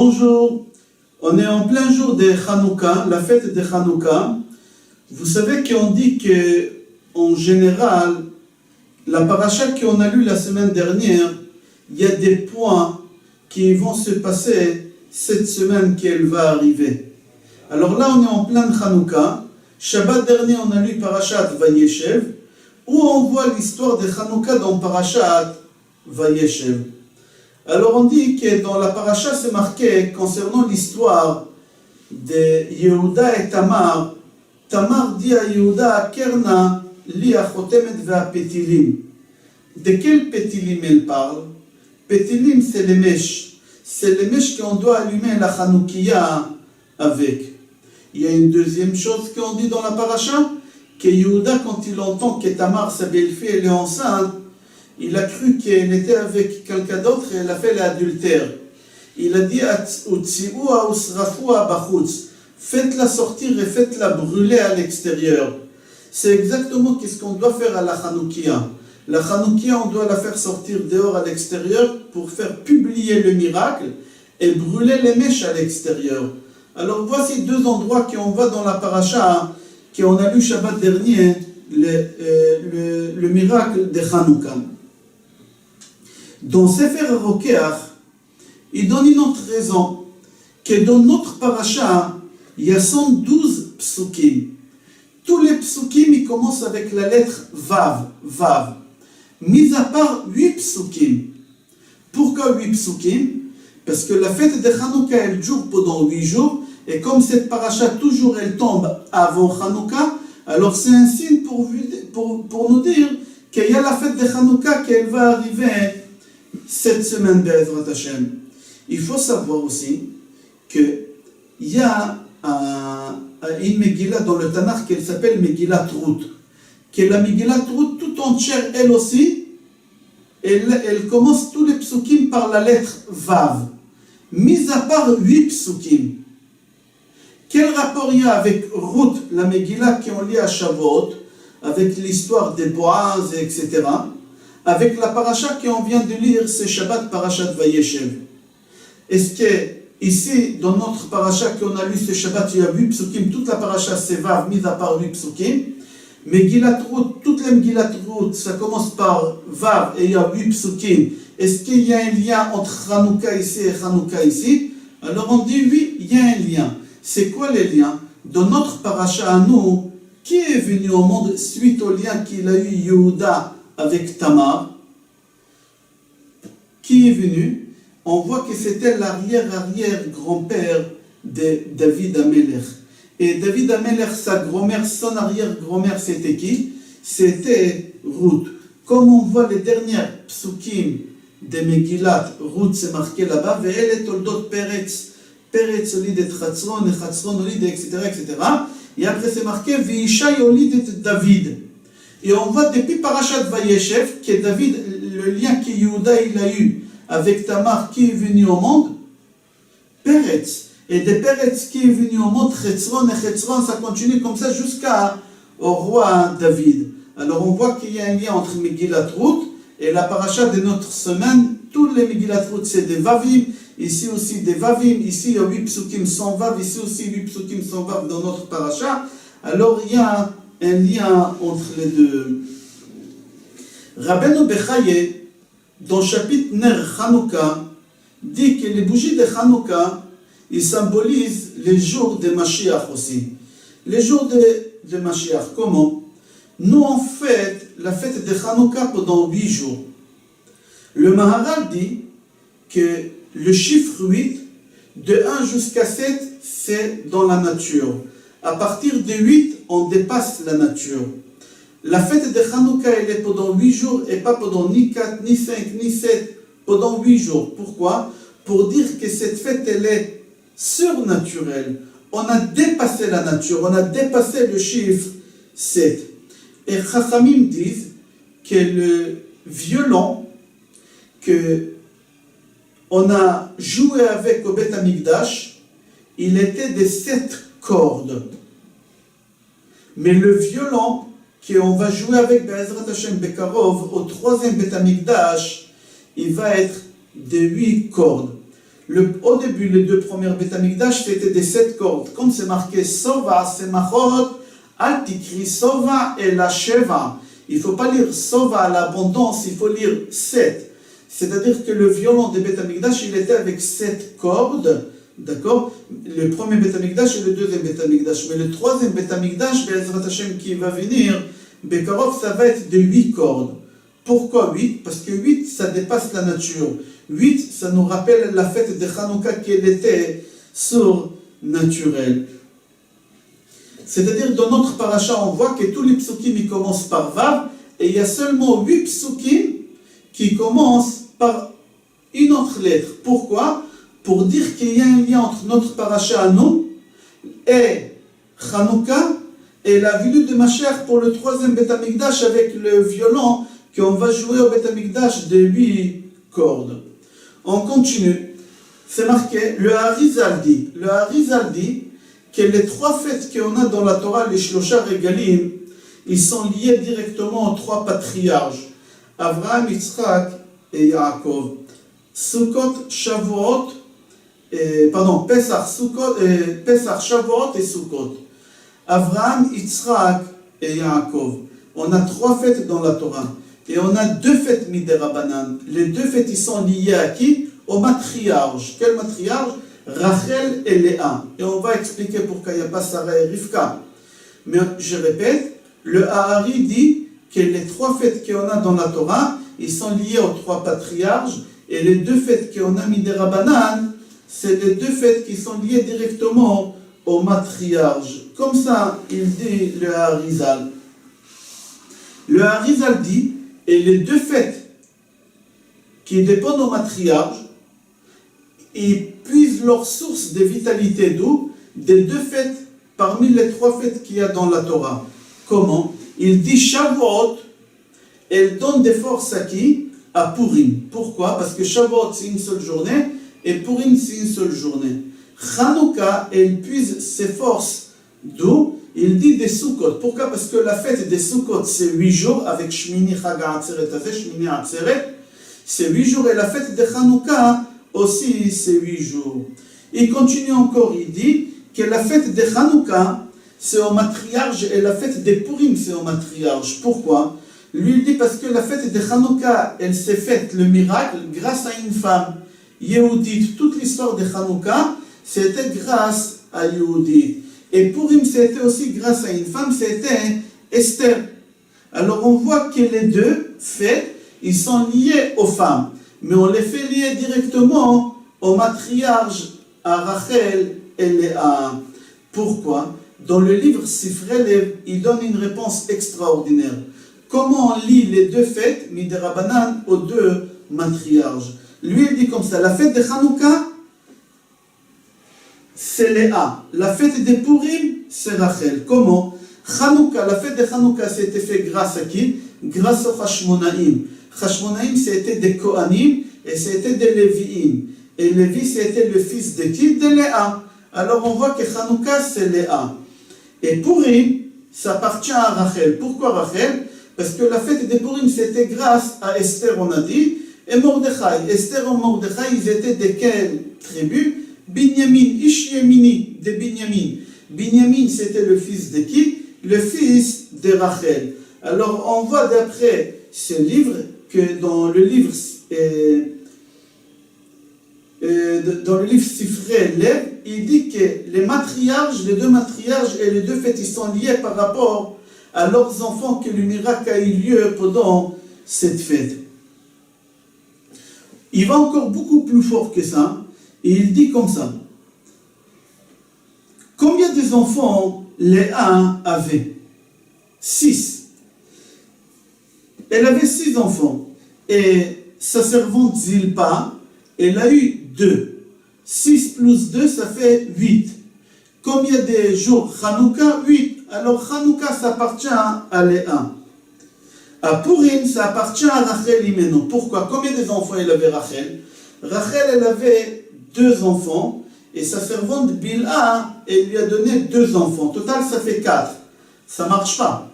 Bonjour, on est en plein jour de Hanouka, la fête de Hanouka. Vous savez qu'on dit qu'en général, la paracha qu'on a lue la semaine dernière, il y a des points qui vont se passer cette semaine qu'elle va arriver. Alors là, on est en plein Hanouka. Shabbat dernier, on a lu Parashat Vayeshev, où on voit l'histoire de Hanouka dans Parashat Vayeshev. Alors on dit que dans la paracha c'est marqué concernant l'histoire de Yehuda et Tamar. Tamar dit à Yehuda, Kerna li achotemet ve'a petilim. De quel petilim elle parle? Petilim c'est les mèches. C'est les mèches qu'on doit allumer la Hanoukia avec. Il y a une deuxième chose qu'on dit dans la paracha, que Yehuda, quand il entend que Tamar, sa belle-fille, elle est enceinte, il a cru qu'elle était avec quelqu'un d'autre et elle a fait l'adultère. Il a dit, faites-la sortir et faites-la brûler à l'extérieur. C'est exactement ce qu'on doit faire à la Hanoukia. La Hanoukia, on doit la faire sortir dehors à l'extérieur pour faire publier le miracle et brûler les mèches à l'extérieur. Alors voici deux endroits qu'on voit dans la paracha, qu'on a lu Shabbat dernier, le miracle de Hanouka. Dans Sefer Rokeach, il donne une autre raison, que dans notre paracha, il y a 112 psukim. Tous les psukim, ils commencent avec la lettre Vav, Vav. Mis à part 8 psukim. Pourquoi 8 psukim? Parce que la fête de Hanouka, elle dure pendant 8 jours, et comme cette paracha, toujours, elle tombe avant Hanouka, alors c'est un signe pour nous dire qu'il y a la fête de Hanouka, qu'elle va arriver cette semaine Be'ezrat Hashem. Il faut savoir aussi qu'il y a une Megillah dans le Tanakh qui s'appelle Megillat Ruth, qui est la Megillat Ruth tout entière, elle aussi, elle commence tous les psukim par la lettre Vav, mis à part 8 psukim. Quel rapport il y a avec Ruth, la Megillah qui est liée à Shavuot, avec l'histoire des Boaz, etc., avec la paracha qu'on vient de lire, c'est Shabbat Parashat Vayeshev. Est-ce que ici, dans notre paracha qu'on a lu ce Shabbat, il y a 8 psukim, toute la paracha c'est Vav, mise à part 8 psukim. Megillat Ruth, toutes les Megillat Ruth, ça commence par Vav et il y a 8 psukim. Est-ce qu'il y a un lien entre Hanouka ici et Hanouka ici? Alors on dit oui, il y a un lien. C'est quoi le lien? Dans notre paracha à nous, qui est venu au monde suite au lien qu'il a eu Yehuda avec Tamar? Qui est venu? On voit que c'était l'arrière-arrière-grand-père de David Amelech. Et David Amelech, sa grand-mère, son arrière-grand-mère, c'était qui? C'était Ruth. Comme on voit les dernières psukim de Megillat, Ruth c'est marqué là-bas, ve'el et toldot Peretz, Peretz olid et Chatzron, et Chatzron olid, etc., etc. Et après c'est marqué, ve'ishai olid et David. Et on voit depuis Parashat Vayeshev que David, le lien que Yehuda il a eu avec Tamar qui est venu au monde, Peretz. Et de Peretz qui est venu au monde, Chetzron, et Chetzron, ça continue comme ça jusqu'au roi David. Alors on voit qu'il y a un lien entre Megillat Ruth et la paracha de notre semaine. Tous les Megillat Ruth c'est des Vavim, ici aussi des Vavim, ici il y a 8 psukim sans Vav, ici aussi 8 psukim sans Vav dans notre paracha. Alors il y a un lien entre les deux. Rabbeinu Bechaye, dans le chapitre Ner Hanouka, dit que les bougies de Hanouka, ils symbolisent les jours de Mashiach aussi. Les jours de Mashiach, comment? Nous on fête la fête de Hanouka pendant 8 jours. Le Maharal dit que le chiffre 8, de 1 jusqu'à 7, c'est dans la nature. À partir de 8, on dépasse la nature. La fête de Hanouka, elle est pendant 8 jours et pas pendant ni 4, ni 5, ni 7, pendant 8 jours. Pourquoi? Pour dire que cette fête, elle est surnaturelle. On a dépassé la nature, on a dépassé le chiffre 7. Et Chachamim disent que le violon que on a joué avec au Beth Amikdash, il était de 7 cordes. Mais le violon qu'on va jouer avec Be'ezrat Hashem Bekarov au 3e Beth Amikdash, il va être de 8 cordes. Au début, les deux premières Beth Amikdash, c'était des 7 cordes. Comme c'est marqué Sova, Semachot, Al Tikri Sova et la Sheva. Il ne faut pas lire Sova à l'abondance, il faut lire 7. C'est-à-dire que le violon des Beth Amikdash, il était avec 7 cordes. D'accord? Le premier Beth Amikdash et le deuxième Beth Amikdash. Mais le troisième Beth Amikdash, Be'ezrat Hashem qui va venir, Bekarov, ça va être de 8 cordes. Pourquoi 8? Parce que 8, ça dépasse la nature. 8, ça nous rappelle la fête de Hanouka qu'elle était surnaturelle. C'est-à-dire, dans notre paracha, on voit que tous les psukim, ils commencent par Vav, et il y a seulement 8 psukim qui commencent par une autre lettre. Pourquoi? Pour dire qu'il y a un lien entre notre paracha à nous et Hanouka et la venue de Mashiach pour le troisième Beth Amikdash avec le violon qu'on va jouer au Beth Amikdash de 8 cordes. On continue. C'est marqué, le Harizal dit. Le Harizal dit que les 3 fêtes qu'on a dans la Torah, les Shlosha Regalim, ils sont liés directement aux 3 patriarches. Avraham, Yitzhak et Yaakov. Sukkot, Shavuot, Pesach, Shavuot et Sukkot. Avraham, Yitzhak et Yaakov. On a 3 fêtes dans la Torah. Et on a 2 fêtes Miderabanan. Les 2 fêtes, ils sont liées à qui? Au matriarche. Quel matriarche? Rachel et Léa. Et on va expliquer pourquoi il n'y a pas Sarah et Rivka. Mais je répète, le Hahari dit que les 3 fêtes qu'on a dans la Torah, ils sont liés aux 3 patriarches. Et les 2 fêtes qu'on a Miderabanan, c'est les 2 fêtes qui sont liées directement au matriarche. Comme ça, il dit le Harizal. Le Harizal dit, et les 2 fêtes qui dépendent au matriarche, ils puisent leur source de vitalité d'où? Des 2 fêtes parmi les 3 fêtes qu'il y a dans la Torah. Comment? Il dit Shavuot, elle donne des forces à qui? À Purim. Pourquoi? Parce que Shavuot c'est une seule journée et Purim c'est une seule journée. Hanouka, elle puise ses forces d'où? Il dit des Sukkot. Pourquoi? Parce que la fête des Sukkot, c'est 8 jours, avec Shmini Chag Atzeret, Shmini Atzeret, c'est 8 jours, et la fête de Hanouka aussi, c'est 8 jours. Il continue encore, il dit que la fête de Hanouka, c'est au matriarche, et la fête de Purim, c'est au matriarche. Pourquoi? Lui, il dit parce que la fête de Hanouka, elle s'est faite, le miracle, grâce à une femme, Yehudit. Toute l'histoire de Hanouka, c'était grâce à Yehudit. Et Purim, c'était aussi grâce à une femme, c'était Esther. Alors on voit que les 2 fêtes, ils sont liés aux femmes. Mais on les fait lier directement au matriarche, à Rachel et Léa. Pourquoi? Dans le livre Sifrei Lev, il donne une réponse extraordinaire. Comment on lie les 2 fêtes, Miderabanan, aux 2 matriarches? Lui, il dit comme ça, la fête de Hanouka, c'est Léa. La fête de Purim, c'est Rachel. Comment? Hanouka, la fête de Hanouka, c'était fait grâce à qui? Grâce aux Hashmonaïm. Hashmonaïm, c'était des Kohanim et c'était des Lévi'im. Et Lévi, c'était le fils de qui? De Léa. Alors on voit que Hanouka, c'est Léa. Et Purim, ça appartient à Rachel. Pourquoi Rachel? Parce que la fête de Purim, c'était grâce à Esther, on a dit, et Mordechai. Esther et Mordechai, ils étaient de quelle tribu? Binyamin, Ish Yemini, de Binyamin. Binyamin, c'était le fils de qui? Le fils de Rachel. Alors, on voit d'après ce livre que dans le livre Sifrei Lev, il dit que les matriarches, les 2 matriarches et les 2 fêtes, ils sont liés par rapport à leurs enfants, que le miracle a eu lieu pendant cette fête. Il va encore beaucoup plus fort que ça. Et il dit comme ça. Combien des enfants Léa avait? 6. Elle avait 6 enfants. Et sa servante Zilpa, elle a eu 2. 6 plus 2, ça fait 8. Combien de jours Hanouka? 8. Alors Hanouka, ça appartient à Léa. À Purim, ça appartient à Rachel Imeno. Pourquoi? Combien des enfants elle avait Rachel? Rachel, elle avait 2 enfants, et sa servante Bilha, elle lui a donné 2 enfants. Total, ça fait 4. Ça ne marche pas.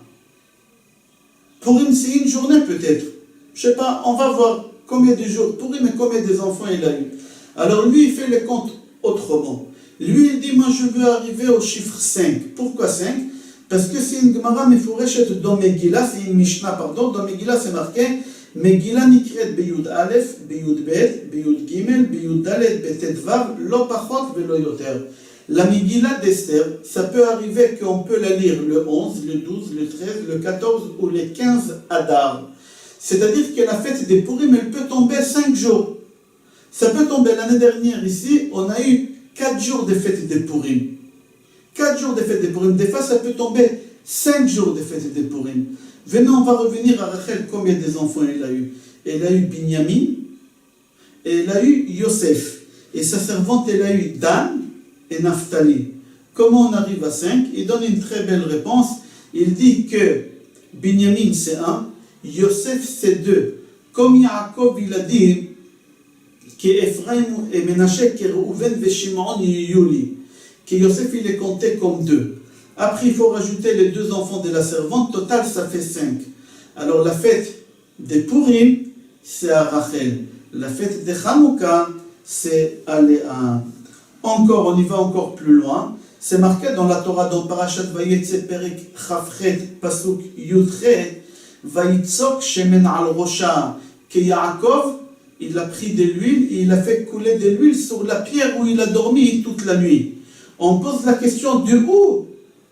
Purim, c'est une journée peut-être. Je ne sais pas, on va voir combien de jours Purim et combien des enfants il a eu. Alors lui, il fait les comptes autrement. Lui, il dit, moi, je veux arriver au chiffre 5. Pourquoi 5? Parce que c'est une Gemara Mefureshet dans Megillah, c'est une Mishnah, pardon. Dans Megillah, c'est marqué Megillah nikret beyud Aleph, beyud Bet, beyud Gimel, beyud Dalet, betet Vav, lo pachot velo yoter. La Megillah d'Esther, ça peut arriver qu'on peut la lire le 11, le 12, le 13, le 14 ou le 15 Adar. C'est-à-dire que la fête des Purim, elle peut tomber 5 jours. Ça peut tomber l'année dernière ici, on a eu 4 jours de fête des Purim. 4 jours de fête des Purim. Des fois, ça peut tomber 5 jours de fête des Purim. Venez, on va revenir à Rachel, combien des enfants elle a eu. Elle a eu Binyamin, et elle a eu Yosef. Et sa servante, elle a eu Dan et Naphtali. Comment on arrive à 5? Il donne une très belle réponse. Il dit que Binyamin, c'est 1, Yosef, c'est 2. Comme Yaakov, il a dit que Ephraim et Ménaché, que Reuven et Shimon, Yuli. Que Yosef, il est compté comme 2. Après, il faut rajouter les 2 enfants de la servante. Total, ça fait 5. Alors, la fête des Purim, c'est à Rachel. La fête de Hanouka, c'est à Léa. Encore, on y va encore plus loin. C'est marqué dans la Torah, dans Parashat Vayetze Perek Chafret Pasuk Yudchet, Vayitzok Shemen al Rosha, que Yaakov, il a pris de l'huile et il a fait couler de l'huile sur la pierre où il a dormi toute la nuit. On pose la question de où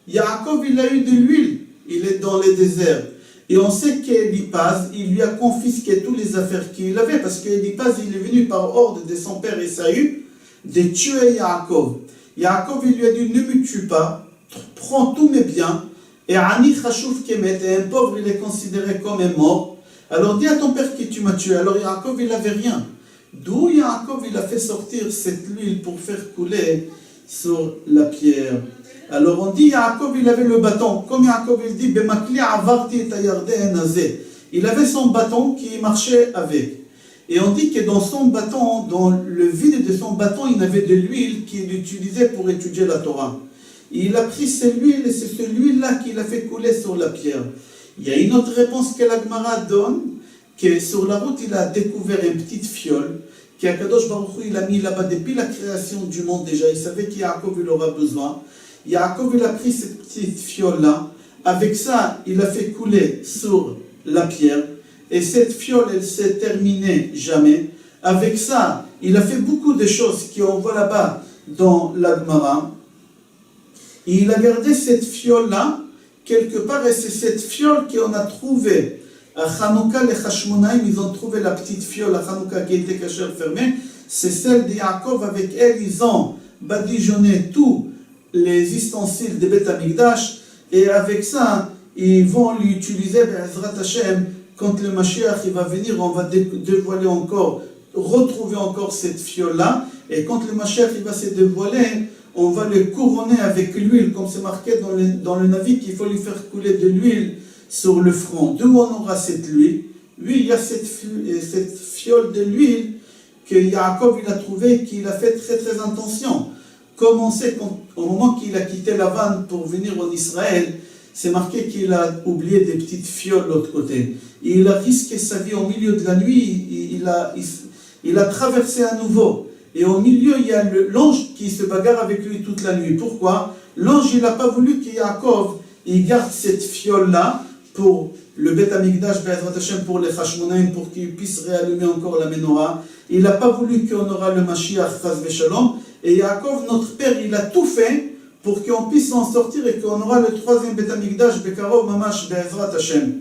Yaakov, il a eu de l'huile. Il est dans le désert. Et on sait qu'Élipaz, il lui a confisqué toutes les affaires qu'il avait, parce qu'Élipaz, il est venu par ordre de son père Esaü de tuer Yaakov. Yaakov, il lui a dit, ne me tue pas, prends tous mes biens, et Ani Chashuv Kemet, et un pauvre, il est considéré comme un mort. Alors dis à ton père que tu m'as tué. Alors Yaakov, il n'avait rien. D'où Yaakov, il a fait sortir cette huile pour faire couler sur la pierre. Alors on dit, Yaakov, il avait le bâton. Comme Yaakov, il dit, Bemakli avarti et ayarden azé. Il avait son bâton qui marchait avec. Et on dit que dans son bâton, dans le vide de son bâton, il avait de l'huile qu'il utilisait pour étudier la Torah. Et il a pris cette huile et c'est cette huile-là qu'il a fait couler sur la pierre. Il y a une autre réponse que la Gemara donne, que sur la route, il a découvert une petite fiole, qu'Akadosh Baruch Hu, il a mis là-bas depuis la création du monde déjà. Il savait qu'Yaakov, il aura besoin. Yaakov, il a pris cette petite fiole-là. Avec ça, il a fait couler sur la pierre. Et cette fiole, elle s'est terminée jamais. Avec ça, il a fait beaucoup de choses qu'on voit là-bas dans la Gemara. Et il a gardé cette fiole-là quelque part, et c'est cette fiole qu'on a trouvée à Hanouka, les Hashmonaïm, ils ont trouvé la petite fiole à Hanouka qui était cachée fermée. C'est celle de Yaakov. Avec elle, ils ont badigeonné tous les ustensiles de Beth Amikdash, et avec ça, ils vont l'utiliser, Be'ezrat Hashem, quand le Mashiach il va venir, on va dévoiler encore, retrouver encore cette fiole-là, et quand le Mashiach il va se dévoiler, on va le couronner avec l'huile, comme c'est marqué dans le Navi, qu'il faut lui faire couler de l'huile sur le front. D'où on aura cette huile? Oui, il y a cette fiole de l'huile que Yaakov il a trouvé, qu'il a fait très très attention. Comme on sait qu'au moment qu'il a quitté la vanne pour venir en Israël, c'est marqué qu'il a oublié des petites fioles de l'autre côté. Et il a risqué sa vie au milieu de la nuit, il a traversé à nouveau. Et au milieu, il y a l'ange qui se bagarre avec lui toute la nuit. Pourquoi? L'ange, il n'a pas voulu que Yaakov il garde cette fiole-là pour le Beth Amikdash, Be'ezrat Hashem, pour les Hashmonaïm, pour qu'ils puissent réallumer encore la menorah. Il n'a pas voulu qu'on aura le Mashiach, Chas v'Shalom. Et Yaakov, notre père, il a tout fait pour qu'on puisse s'en sortir et qu'on aura le 3e Beth Amikdash, Bekarov Mamash, Be'ezrat Hashem.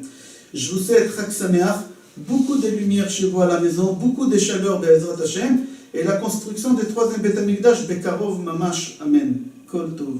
Je vous souhaite Chag Sameach, beaucoup de lumière chez vous à la maison, beaucoup de chaleur, Be'ezrat Hashem, et la construction du 3e Beth Amikdash, Bekarov Mamash. Amen. Kol Tov.